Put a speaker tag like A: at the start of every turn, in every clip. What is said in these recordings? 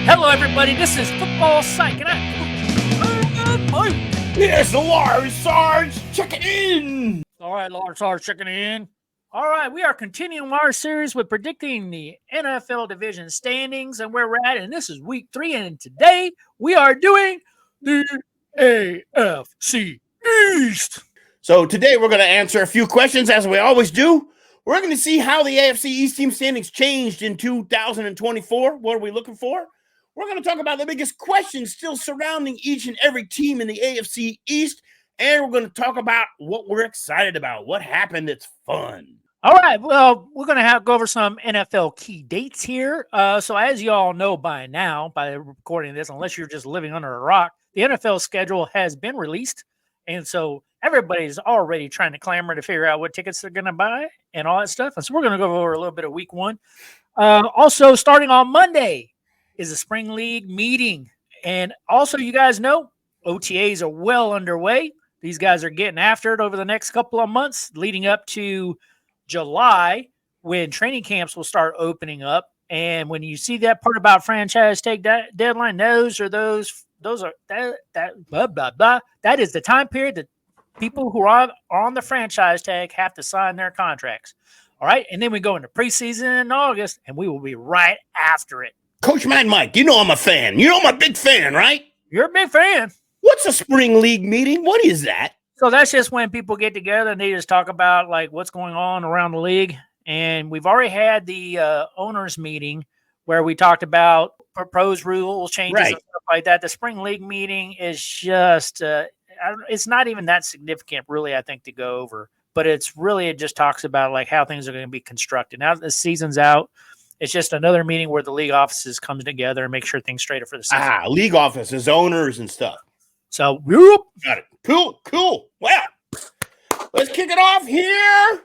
A: Hello, everybody. This is Football Psyche, and I'm Mike.
B: Here's the Lars Sarge checking in.
A: All right, Lars Sarge checking in. All right, we are continuing our series with predicting the NFL division standings and where we're at, and this is week 3, and today we are doing the AFC East.
B: So today we're going to answer a few questions as we always do. We're going to see how the AFC East team standings changed in 2024. What are we looking for? We're going to talk about the biggest questions still surrounding each and every team in the AFC East, and we're going to talk about what we're excited about, what happened that's fun.
A: All right, well, we're going to go over some NFL key dates here. So as you all know by now, by recording this, unless you're just living under a rock, the NFL schedule has been released, and so everybody's already trying to clamor to figure out what tickets they're going to buy and all that stuff. And so we're going to go over a little bit of week 1. Also, starting on Monday is a spring league meeting. And also, you guys know, OTAs are well underway. These guys are getting after it over the next couple of months, leading up to July, when training camps will start opening up. And when you see that part about franchise tag deadline, those are that blah, blah, blah. That is the time period that people who are on the franchise tag have to sign their contracts. All right. And then we go into preseason in August, and we will be right after it.
B: Coach Mad Mike, you know I'm a fan. You know I'm a big fan, right?
A: You're a big fan.
B: What's a spring league meeting? What is that?
A: So that's just when people get together and they just talk about like what's going on around the league. And we've already had the owners meeting where we talked about proposed rules changes and stuff like that. The spring league meeting is just it's not even that significant, really, I think, to go over. But it just talks about like how things are going to be constructed. Now that the season's out, it's just another meeting where the league offices come together and make sure things straighter for the season.
B: League offices, owners and stuff.
A: So, whoop.
B: Got it. Cool. Well, let's kick it off here.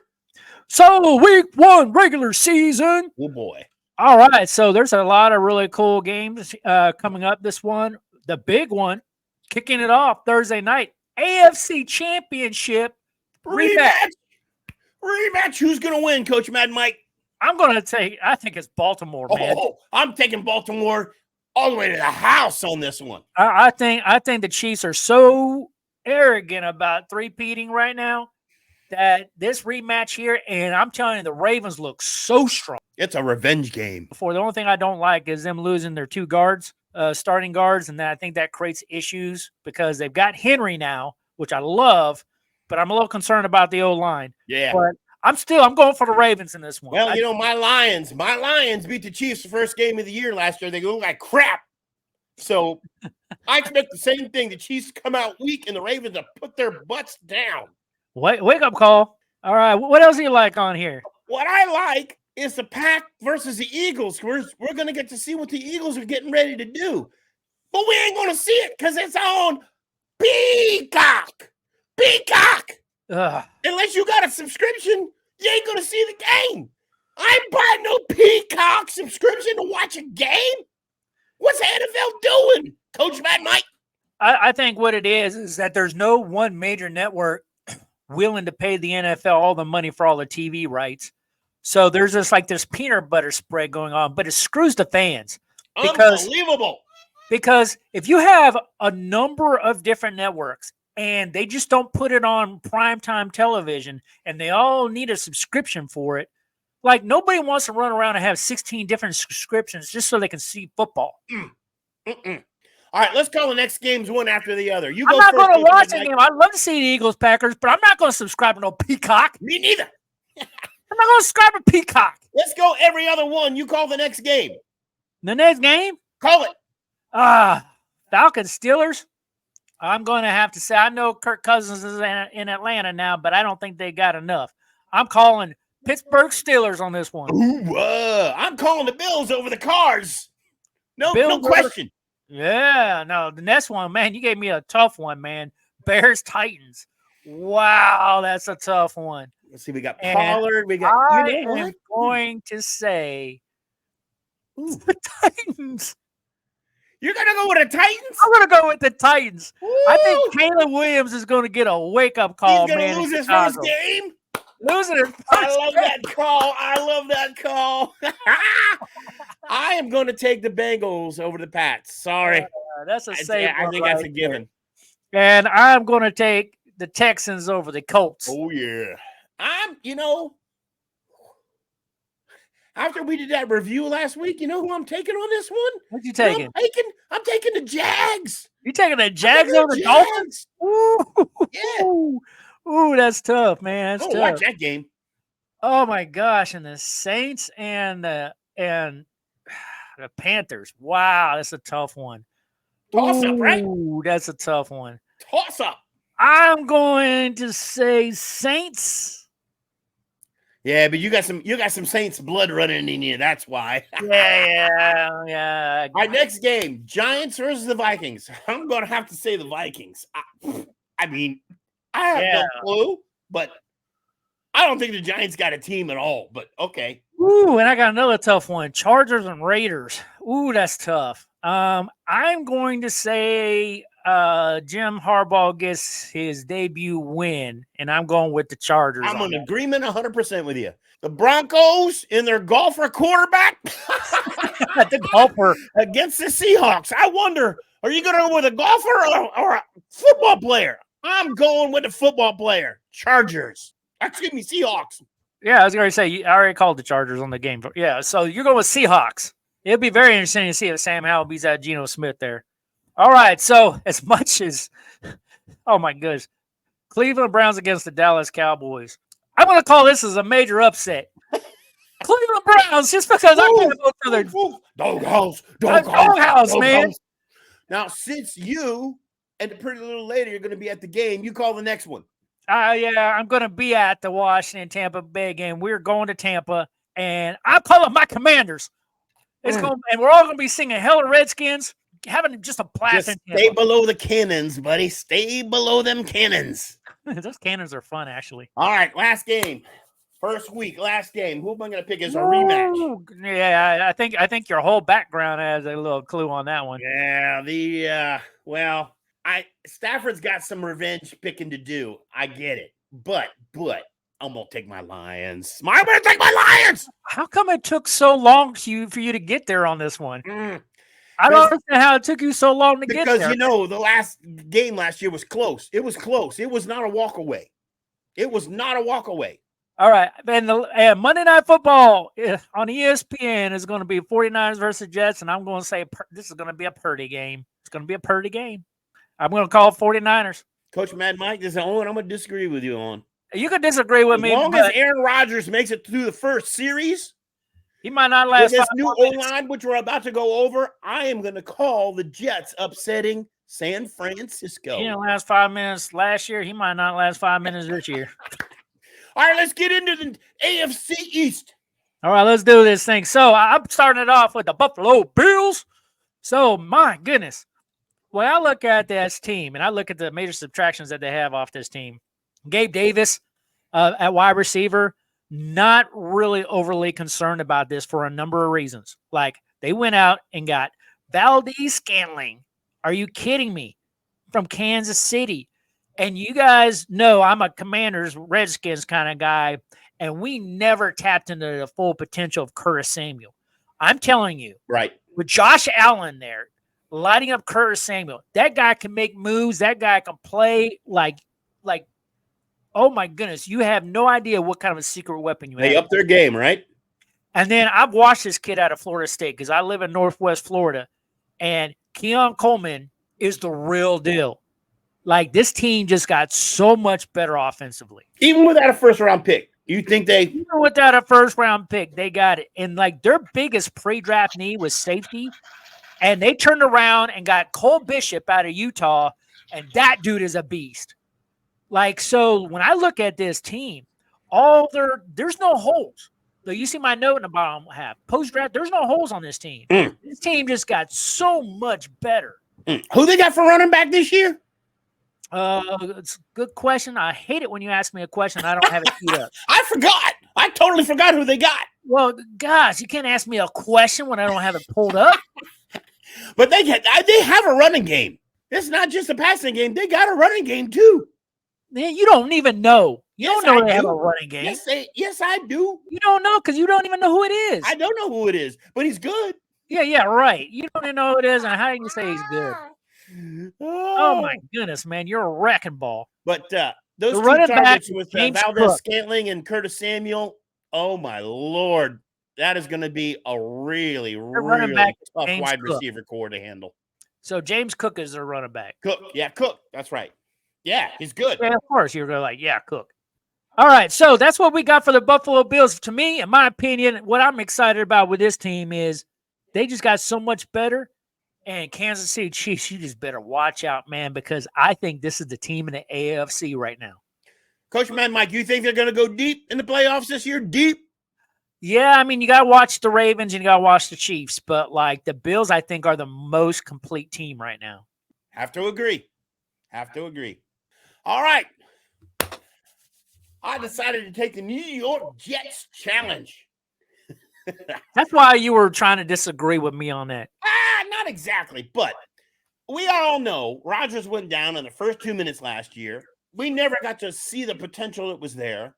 A: So, week 1, regular season.
B: Oh, boy.
A: All right. So, there's a lot of really cool games coming up this one. The big one, kicking it off Thursday night, AFC Championship rematch.
B: Who's going to win, Coach Mad Mike?
A: I think it's Baltimore, man.
B: I'm taking Baltimore all the way to the house on this one.
A: I think the Chiefs are so arrogant about three-peating right now that this rematch here, and I'm telling you, the Ravens look so strong.
B: It's a revenge game.
A: The only thing I don't like is them losing their 2 guards, starting guards, and I think that creates issues because they've got Henry now, which I love, but I'm a little concerned about the O-line.
B: Yeah.
A: But I'm going for the Ravens in this one.
B: Well, my Lions beat the Chiefs the first game of the year last year. They look like crap. So I expect the same thing. The Chiefs come out weak and the Ravens to put their butts down.
A: Wake up call. All right. What else do you like on here?
B: What I like is the Pack versus the Eagles. We're going to get to see what the Eagles are getting ready to do. But we ain't going to see it because it's on Peacock. Unless you got a subscription, you ain't going to see the game. I'm buying no Peacock subscription to watch a game. What's the NFL doing, Coach Mad Mike?
A: I think what it is that there's no one major network willing to pay the NFL all the money for all the TV rights. So there's just like this peanut butter spread going on, but it screws the fans.
B: Unbelievable.
A: Because if you have a number of different networks and they just don't put it on primetime television and they all need a subscription for it, like nobody wants to run around and have 16 different subscriptions just so they can see football.
B: All right, let's call the next games one after the other.
A: I'm not going to watch a game. I'd love to see the Eagles-Packers, but I'm not going to subscribe to no Peacock.
B: Me neither.
A: I'm not going to subscribe to Peacock.
B: Let's go every other one. You call the next game.
A: The next game?
B: Call it.
A: Falcons-Steelers. I'm going to have to say, I know Kirk Cousins is in Atlanta now, but I don't think they got enough. I'm calling Pittsburgh Steelers on this one.
B: I'm calling the Bills over the Cards. No question.
A: Yeah, no, the next one, man, you gave me a tough one, man. Bears-Titans. Wow, that's a tough one.
B: Let's see, we got Pollard.
A: I'm going to say the Titans.
B: You're going to go with the Titans?
A: I'm going to go with the Titans. Woo! I think Caleb Williams is going to get a wake-up call, man.
B: He's going to lose his first game?
A: Losing his first
B: I love that call. I am going to take the Bengals over the Pats. Sorry.
A: That's a safe
B: I
A: one
B: think
A: right
B: that's a given.
A: there. And I'm going to take the Texans over the Colts.
B: Oh, yeah. After we did that review last week, you know who I'm taking on this one?
A: What you taking?
B: I'm taking the Jags.
A: You taking the Jags over the Dolphins? Ooh,
B: yeah.
A: Ooh, that's tough, man. That's tough.
B: Watch that game.
A: Oh my gosh! And the Saints and the Panthers. Wow, that's a tough one.
B: Toss up, right?
A: Ooh, that's a tough one.
B: Toss up.
A: I'm going to say Saints.
B: Yeah, but you got some Saints blood running in you. That's why.
A: yeah.
B: All right, next game: Giants versus the Vikings. I'm going to have to say the Vikings. I have no clue, but I don't think the Giants got a team at all. But okay.
A: Ooh, and I got another tough one: Chargers and Raiders. Ooh, that's tough. I'm going to say Jim Harbaugh gets his debut win, and I'm going with the Chargers.
B: I'm in agreement 100% with you. The Broncos in their golfer quarterback
A: the golfer
B: against the Seahawks. I wonder, are you going to go with a golfer or a football player? I'm going with the football player. Chargers. Excuse me, Seahawks.
A: Yeah, I was going to say, I already called the Chargers on the game. Yeah, so you're going with Seahawks. It'll be very interesting to see if Sam Howell beats out Geno Smith there. All right, so as much as, oh my goodness, Cleveland Browns against the Dallas Cowboys. I'm going to call this as a major upset. Cleveland Browns, just because I'm going to go for their doghouse, man.
B: Now, since you and the Pretty Little Lady are going to be at the game, you call the next one.
A: Yeah, I'm going to be at the Washington-Tampa Bay game. We're going to Tampa, and I'm calling my Commanders. And we're all going to be singing Hell of Redskins, having just a blast.
B: Just stay below the cannons, buddy. Stay below them cannons.
A: Those cannons are fun, actually.
B: All right, last game. First week, last game. Who am I going to pick as a rematch?
A: Yeah, I think your whole background has a little clue on that one.
B: Yeah, Stafford's got some revenge picking to do. I get it. But I'm going to take my Lions. I'm going to take my Lions.
A: How come it took so long for you to get there on this one? I don't understand how it took you so long to get there.
B: Because, the last game last year was close. It was close. It was not a walk away.
A: All right. And Monday Night Football on ESPN is going to be 49ers versus Jets, and I'm going to say this is going to be a Purdy game. It's going to be a Purdy game. I'm going to call 49ers.
B: Coach Mad Mike, this is the only one I'm going to disagree with you on.
A: You could disagree with me.
B: As long as Aaron Rodgers makes it through the first series,
A: he might not last.
B: With this new O-line, which we're about to go over, I am going to call the Jets upsetting San Francisco.
A: He didn't last 5 minutes last year. He might not last 5 minutes this year.
B: All right, let's get into the AFC East.
A: All right, let's do this thing. So I'm starting it off with the Buffalo Bills. So, my goodness. When I look at this team and I look at the major subtractions that they have off this team, Gabe Davis at wide receiver, not really overly concerned about this for a number of reasons. Like, they went out and got Valdez-Scantling. Are you kidding me? From Kansas City. And you guys know I'm a Commanders, Redskins kind of guy, and we never tapped into the full potential of Curtis Samuel. I'm telling you.
B: Right.
A: With Josh Allen there, lighting up Curtis Samuel, that guy can make moves. That guy can play like, oh my goodness, you have no idea what kind of a secret weapon you have.
B: They up their game, right?
A: And then I've watched this kid out of Florida State because I live in Northwest Florida, and Keon Coleman is the real deal. Like, this team just got so much better offensively.
B: Even without a first-round pick, you think
A: even without a first-round pick, they got it. And, like, their biggest pre-draft need was safety, and they turned around and got Cole Bishop out of Utah, and that dude is a beast. Like, so when I look at this team, there's no holes. So you see my note in the bottom half. Post-draft, there's no holes on this team. This team just got so much better.
B: Who they got for running back this year?
A: It's a good question. I hate it when you ask me a question and I don't have it queued up.
B: I forgot. I totally forgot who they got.
A: Well, gosh, you can't ask me a question when I don't have it pulled up.
B: But they have a running game. It's not just a passing game. They got a running game too.
A: Man, you don't even know. You
B: Yes,
A: don't know
B: I
A: they have a
B: do.
A: running game.
B: Yes, I do.
A: You don't know because you don't even know who it is.
B: I don't know who it is, but he's good.
A: Yeah, right. You don't even know who it is, and how can you say he's good? Oh my goodness, man, you're a wrecking ball.
B: But
A: The
B: those two
A: running back
B: targets
A: is
B: with
A: James
B: Valdez
A: Cook.
B: Scantling and Curtis Samuel, oh my Lord, that is going to be a really,
A: running
B: really
A: back is
B: tough
A: James
B: wide
A: Cook.
B: receiver core to handle.
A: So James Cook is their running back.
B: Cook, yeah, Cook, that's right. Yeah, he's good.
A: Yeah, of course. You're going like, yeah, Cook. All right, so that's what we got for the Buffalo Bills. To me, in my opinion, what I'm excited about with this team is they just got so much better. And Kansas City Chiefs, you just better watch out, man, because I think this is the team in the AFC right now.
B: Coach Man Mike, you think they're going to go deep in the playoffs this year? Deep?
A: Yeah, I mean, you got to watch the Ravens and you got to watch the Chiefs, but like the Bills, I think, are the most complete team right now.
B: Have to agree. All right. I decided to take the New York Jets challenge.
A: That's why you were trying to disagree with me on that.
B: Not exactly, but we all know Rodgers went down in the first 2 minutes last year. We never got to see the potential that was there.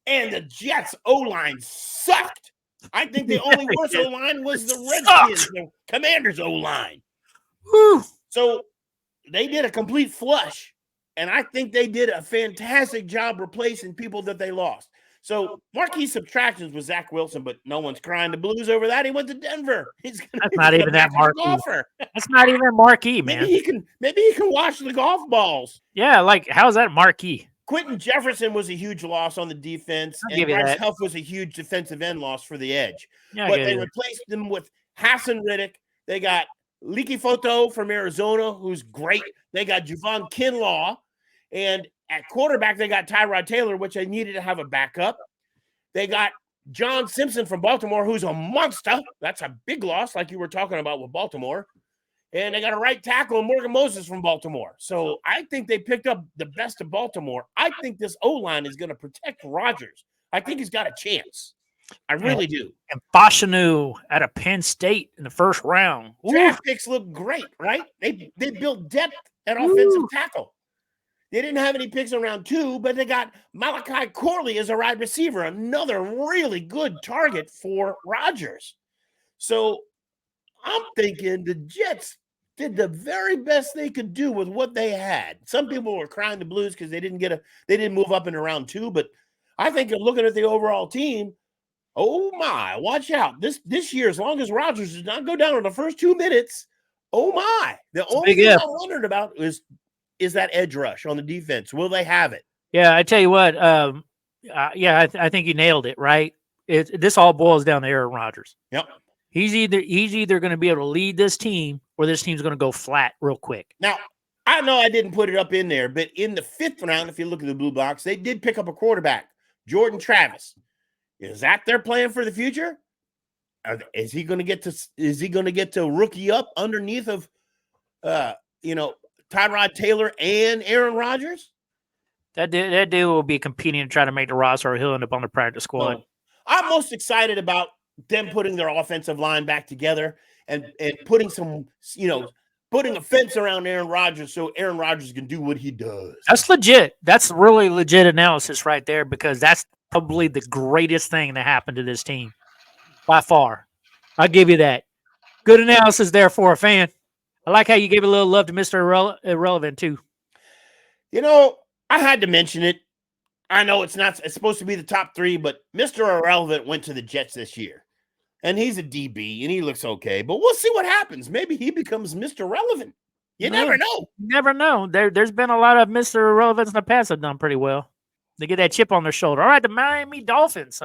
B: And the Jets' O-line sucked. I think the only worst O-line was the Redskins, the Commanders' O-line. So they did a complete flush, and I think they did a fantastic job replacing people that they lost. So marquee subtractions was Zach Wilson, but no one's crying the blues over that. He went to Denver.
A: That's not even that marquee. That's not even marquee, man.
B: Maybe he can watch the golf balls.
A: Yeah, like how's that marquee?
B: Quentin Jefferson was a huge loss on the defense, and Bryce Huff was a huge defensive end loss for the edge. Yeah, but they replaced them with Hassan Riddick. They got Leaky Photo from Arizona, who's great. They got Javon Kinlaw. And at quarterback, they got Tyrod Taylor, which they needed to have a backup. They got John Simpson from Baltimore, who's a monster. That's a big loss, like you were talking about with Baltimore. And they got a right tackle, Morgan Moses from Baltimore. So I think they picked up the best of Baltimore. I think this O-line is going to protect Rodgers. I think he's got a chance. I really do.
A: And Fashanu out of Penn State in the first round.
B: Draft picks look great, right? They built depth at offensive tackle. They didn't have any picks in round 2, but they got Malachi Corley as a wide receiver, another really good target for Rodgers. So I'm thinking the Jets did the very best they could do with what they had. Some people were crying the blues because they didn't move up into round 2, but I think looking at the overall team, oh my, watch out. This year, as long as Rodgers does not go down in the first 2 minutes, oh my. The only thing I'm wondering about is that edge rush on the defense. Will they have it?
A: Yeah, I tell you what, I think you nailed it, right? This all boils down to Aaron Rodgers.
B: Yep.
A: He's either going to be able to lead this team or this team's going to go flat real quick.
B: Now, I know I didn't put it up in there, but in the 5th round, if you look at the blue box, they did pick up a quarterback, Jordan Travis. Is that their plan for the future? Is he going to get to rookie up underneath of Tyrod Taylor and Aaron Rodgers?
A: That dude will be competing to try to make the roster, or he'll end up on the practice squad.
B: No. I'm most excited about them putting their offensive line back together and putting putting a fence around Aaron Rodgers so Aaron Rodgers can do what he does.
A: That's legit. That's really legit analysis right there, because that's probably the greatest thing that happened to this team by far. I'll give you that. Good analysis there for a fan. I like how you gave a little love to Mr. Irrelevant too.
B: I had to mention it. I know it's supposed to be the top 3, but Mr. Irrelevant went to the Jets this year. And he's a DB, and he looks okay. But we'll see what happens. Maybe he becomes Mr. Relevant. You never know.
A: Never know. There's been a lot of Mr. Irrelevants in the past that have done pretty well. They get that chip on their shoulder. All right, the Miami Dolphins.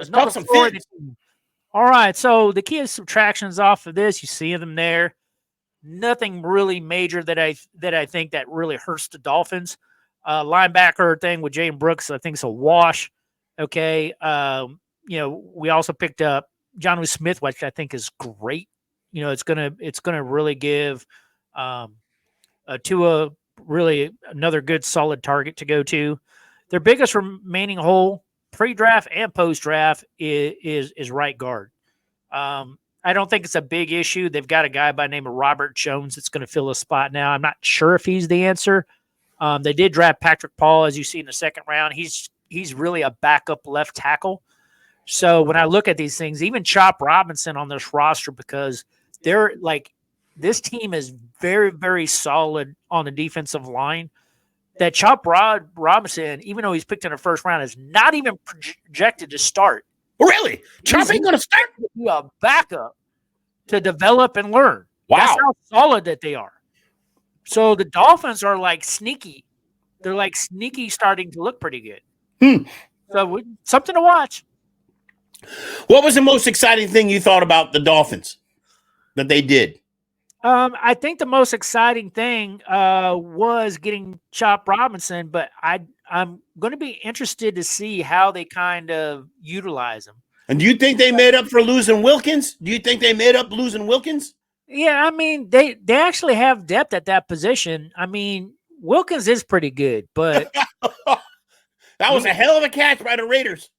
A: All right, so the key subtractions off of this, you see them there. Nothing really major that I think that really hurts the Dolphins. Linebacker thing with Jane Brooks, I think it's a wash. Okay. We also picked up Jonnu Smith, which I think is great. It's gonna really give Tua really another good solid target to go to. Their biggest remaining hole, pre-draft and post-draft, is right guard. I don't think it's a big issue. They've got a guy by the name of Robert Jones that's going to fill a spot now. I'm not sure if he's the answer, They did draft Patrick Paul, as you see in the second round. He's really a backup left tackle. So when I look at these things, even Chop Robinson on this roster, because they're like, this team is very, very solid on the defensive line. That Chop Robinson, even though he's picked in the first round, is not even projected to start.
B: Really? Chop ain't going to start?
A: A backup to develop and learn.
B: Wow.
A: That's how solid that they are. So the Dolphins are like sneaky. They're like sneaky starting to look pretty good. So something to watch.
B: What was the most exciting thing you thought about the Dolphins that they did?
A: I think the most exciting thing was getting Chop Robinson, but I'm going to be interested to see how they kind of utilize him.
B: And do you think they made up for losing Wilkins? Do you think they made up losing Wilkins?
A: Yeah, I mean, they actually have depth at that position. I mean, Wilkins is pretty good, but
B: that was a hell of a catch by the Raiders.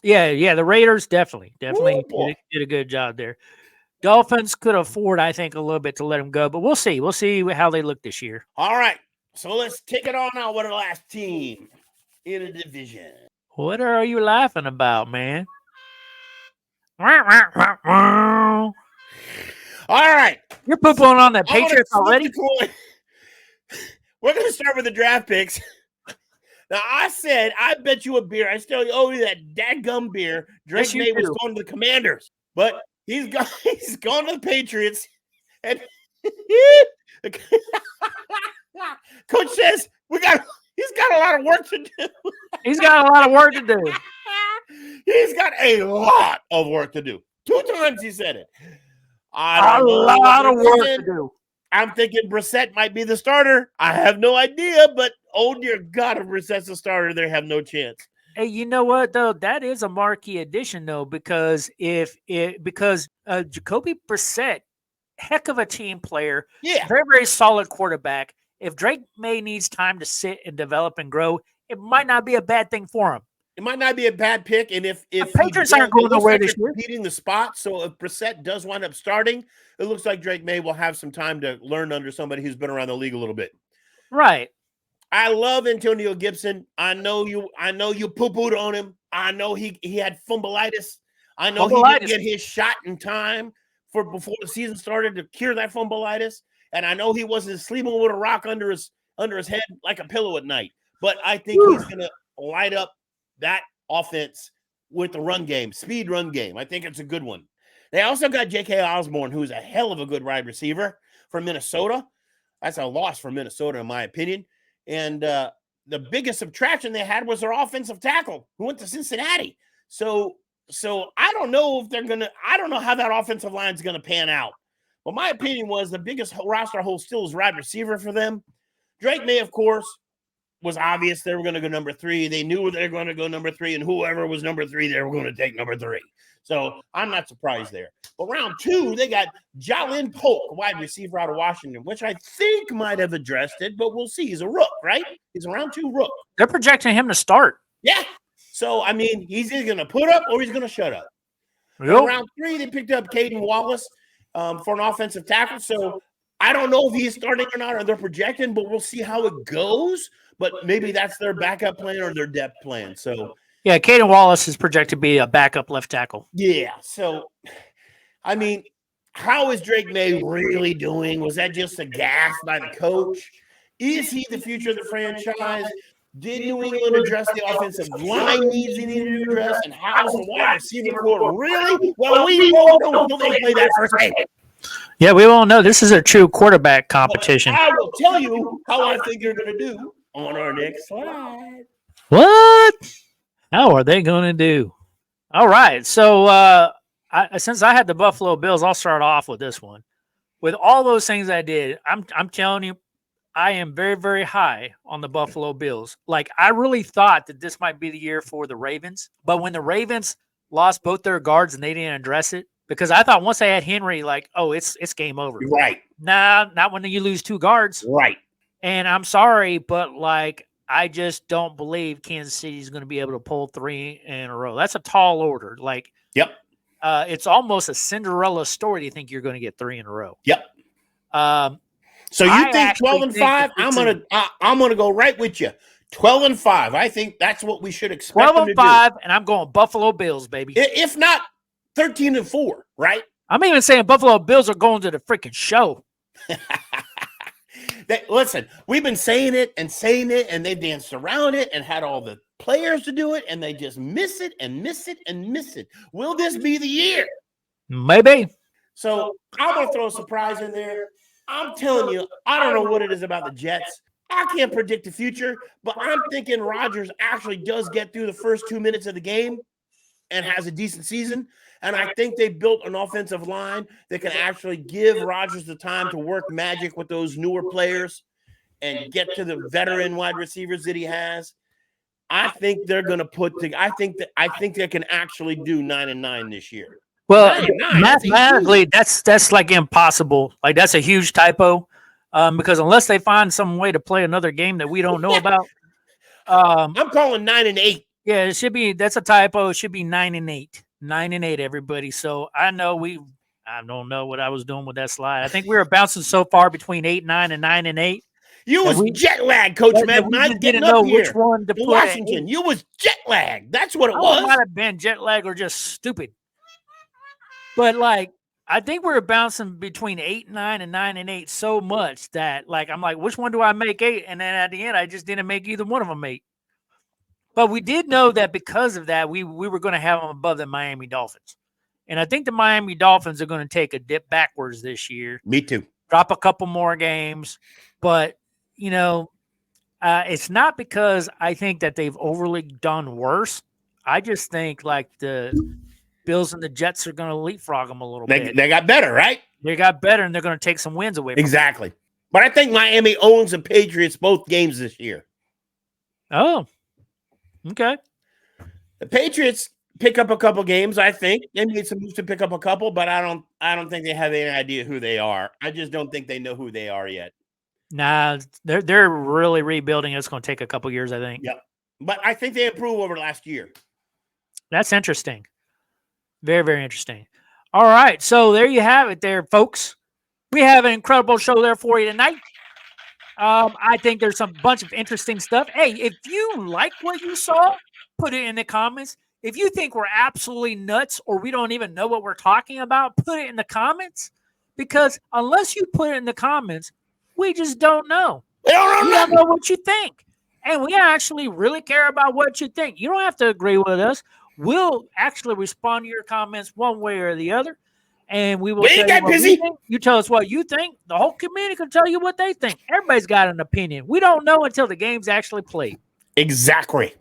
A: Yeah, the Raiders definitely did a good job there. Dolphins could afford, I think, a little bit to let him go, but we'll see. We'll see how they look this year.
B: All right, so let's take it on out with the last team in the division.
A: What are you laughing about, man?
B: All right.
A: You're pooping on the Patriots already?
B: We're going to start with the draft picks. Now, I said, I bet you a beer. I still owe you that dadgum beer. Drake May was going to the Commanders, but he's gone to the Patriots. And Coach says, he's got a lot of work to do.
A: He's got a lot of work to do.
B: He's got a lot of work to do. 2 times he said it.
A: A lot of work to do.
B: I'm thinking Brissett might be the starter. I have no idea, but oh dear God, if Brissett's a starter, they have no chance.
A: Hey, you know what though? That is a marquee addition though, because Jacoby Brissett, heck of a team player, very, very solid quarterback. If Drake May needs time to sit and develop and grow, it might not be a bad thing for him.
B: It might not be a bad pick, and if
A: the Patriots aren't going nowhere this year,
B: competing the spot. So if Brissett does wind up starting, it looks like Drake May will have some time to learn under somebody who's been around the league a little bit.
A: Right.
B: I love Antonio Gibson. I know you poo-pooed on him. I know he had fumbleitis. I know he didn't get his shot in time before the season started to cure that fumbleitis. And I know he wasn't sleeping with a rock under his head like a pillow at night. But I think he's going to light up that offense with the run game, speed run game. I think it's a good one. They also got J.K. Osborne, who's a hell of a good wide receiver from Minnesota. That's a loss for Minnesota, in my opinion. And the biggest subtraction they had was their offensive tackle, who went to Cincinnati. So I don't know if I don't know how that offensive line is going to pan out. But my opinion was the biggest roster hole still is wide receiver for them. Drake May, of course, was obvious they were going to go number 3. They knew they were going to go number 3, and whoever was number 3, they were going to take number 3. So I'm not surprised there. But round 2, they got Jalen Polk, wide receiver out of Washington, which I think might have addressed it, but we'll see. He's a rook, right? He's a round 2 rook.
A: They're projecting him to start.
B: Yeah. So, I mean, he's either going to put up or he's going to shut up.
A: Yep.
B: Round 3, they picked up Caden Wallace for an offensive tackle. So I don't know if he's starting or not, or they're projecting, but we'll see how it goes. But maybe that's their backup plan or their depth plan. So,
A: yeah, Caden Wallace is projected to be a backup left tackle.
B: Yeah. So, I mean, how is Drake May really doing? Was that just a gas by the coach? Is he the future of the franchise? Did New England address the offensive line needs they needed to address? And how's the wide receiver core really? Well, we won't know until they play that first game.
A: Yeah, we won't know. This is a true quarterback competition.
B: But I will tell you how I think they're going to do on our next slide.
A: What? How are they going to do? All right. So since I had the Buffalo Bills, I'll start off with this one. With all those things I did, I'm telling you, I am very, very high on the Buffalo Bills. Like, I really thought that this might be the year for the Ravens. But when the Ravens lost both their guards and they didn't address it, because I thought once they had Henry, like, oh, it's game over.
B: Right.
A: Nah, not when you lose 2 guards.
B: Right.
A: And I'm sorry, but, like, I just don't believe Kansas City is going to be able to pull 3 in a row. That's a tall order. Like,
B: yep.
A: It's almost a Cinderella story to think you're going to get 3 in a row.
B: Yep. So you think 12-5? I'm gonna go right with you. 12-5. I think that's what we should expect them to do.
A: 12-5, and I'm going Buffalo Bills, baby.
B: If not 13-4, right?
A: I'm even saying Buffalo Bills are going to the freaking show.
B: Listen, we've been saying it, and they've danced around it and had all the players to do it, and they just miss it and miss it and miss it. Will this be the year?
A: Maybe.
B: So I'm going to throw a surprise in there. I'm telling you, I don't know what it is about the Jets. I can't predict the future, but I'm thinking Rodgers actually does get through the first 2 minutes of the game and has a decent season. And I think they built an offensive line that can actually give Rodgers the time to work magic with those newer players and get to the veteran wide receivers that he has. I think they're going to I think they can actually do 9-9 this year.
A: Well, mathematically, that's like impossible. Like that's a huge typo, because unless they find some way to play another game that we don't know about,
B: I'm calling 9-8.
A: Yeah, it should be. That's a typo. It should be 9-8. 9-8, everybody. So I don't know what I was doing with that slide. I think we were bouncing so far between 8-9 and 9-8.
B: You was jet lag, Coach Matt.
A: I didn't know which one to put.
B: Washington, you was jet lag. That's what it was.
A: It might have been jet lag or just stupid. But like, I think we were bouncing between 8-9 and 9-8 so much that like I'm like, which one do I make 8? And then at the end, I just didn't make either one of them 8. But we did know that because of that, we were going to have them above the Miami Dolphins. And I think the Miami Dolphins are going to take a dip backwards this year.
B: Me too.
A: Drop a couple more games. But, it's not because I think that they've overly done worse. I just think like the Bills and the Jets are going to leapfrog them a little bit.
B: They got better, right?
A: They got better, and they're going to take some wins away from
B: Exactly. Them. But I think Miami owns the Patriots both games this year.
A: Oh, okay.
B: The Patriots pick up a couple games, I think. They made some moves to pick up a couple, but I don't think they have any idea who they are. I just don't think they know who they are yet.
A: Nah, they're really rebuilding. It's going to take a couple years, I think.
B: Yep. But I think they improved over last year.
A: That's interesting. Very, very interesting. All right. So there you have it there, folks. We have an incredible show there for you tonight. I think there's a bunch of interesting stuff. Hey, if you like what you saw, put it in the comments. If you think we're absolutely nuts or we don't even know what we're talking about, put it in the comments. Because unless you put it in the comments, we just don't know. We don't know what you think. And we actually really care about what you think. You don't have to agree with us. We'll actually respond to your comments one way or the other. And we will tell you what we think. You tell us what you think. The whole community can tell you what they think. Everybody's got an opinion. We don't know until the game's actually played.
B: Exactly.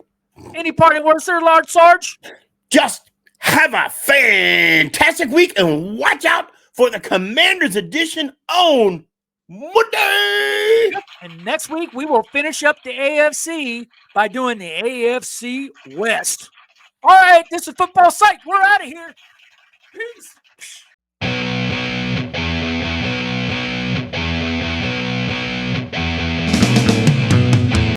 A: Any parting words there, Large Sarge?
B: Just have a fantastic week and watch out for the Commanders edition on Monday.
A: And next week, we will finish up the AFC by doing the AFC West. All right, this is Football Psyche. We're out of here. Peace.